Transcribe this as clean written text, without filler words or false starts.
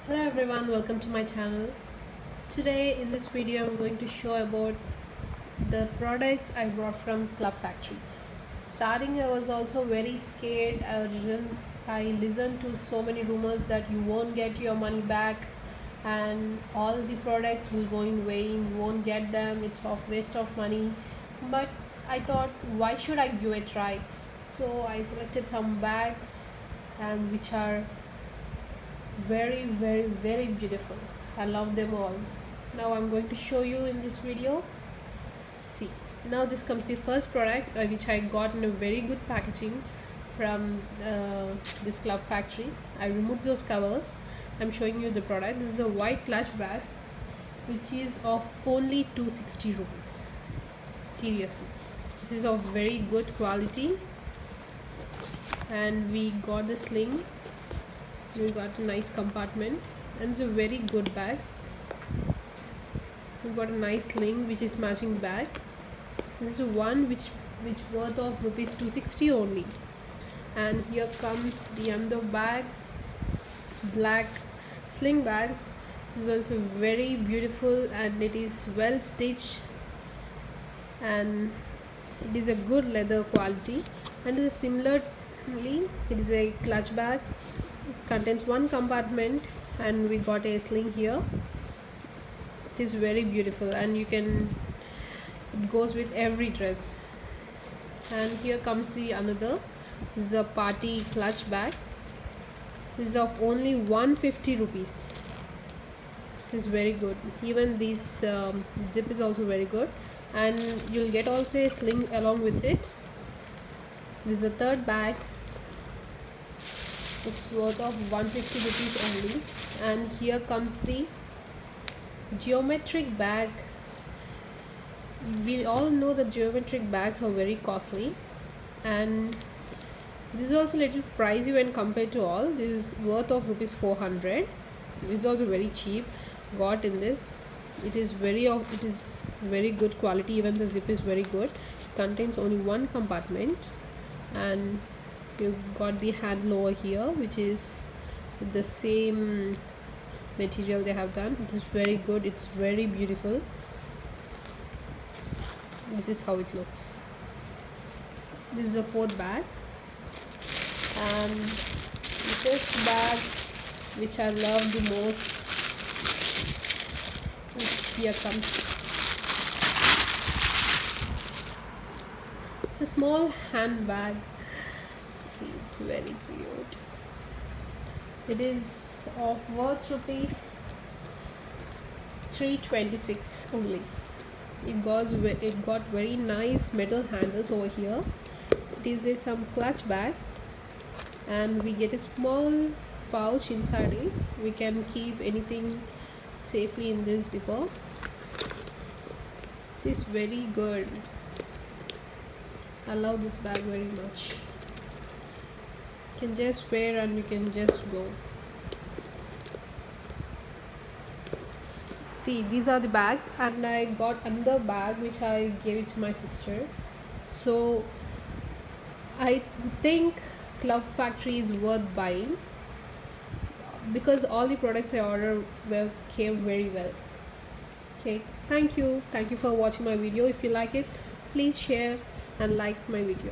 Hello everyone, welcome to my channel. Today in this video I'm going to show about the products I brought from Club Factory. Starting I was also very scared. I listened to so many rumors that you won't get your money back and all the products will go in vain, you won't get them, it's of waste of money. But I thought, why should I give a try? So I selected some bags and which are very beautiful. I love them all. Now I'm going to show you in this video. See, now this comes the first product which I got in a very good packaging from this Club Factory. I removed those covers. I'm showing you the product. This is a white clutch bag which is of only 260 rupees. Seriously, this is of very good quality. And we got the sling, we got a nice compartment, and it's a very good bag. We got a nice sling which is matching the bag. This is one which worth of rupees 260 only. And here comes the other bag, black sling bag. This is also very beautiful and it is well stitched and it is a good leather quality. And it is similarly, it is a clutch bag. It contains one compartment and we got a sling here. It is very beautiful and it goes with every dress. And here comes the another. This is a party clutch bag. This is of only 150 rupees. This is very good. Even this zip is also very good, and you'll get also a sling along with it. This is the third bag. It's worth of 150 rupees only. And here comes the geometric bag. We all know that geometric bags are very costly, and this is also a little pricey when compared to all. This is worth of rupees 400. It's also very cheap. Got in this. It is very good quality. Even the zip is very good. It contains only one compartment, and you got the handle over here, which is the same material they have done. It is very good. It's very beautiful. This is how it looks. This is the fourth bag, and the fifth bag, which I love the most. Here comes. It's a small handbag. See, it's very cute. It is of worth rupees 326 only. It got very nice metal handles over here. It is some clutch bag, and we get a small pouch inside it. We can keep anything safely in this zipper. It is very good. I love this bag very much. You can just wear and you can just go. See, these are the bags, and I got another bag which I gave it to my sister. So I think Club Factory is worth buying because all the products I ordered came very well. Okay, thank you for watching my video. If you like it, please share and like my video.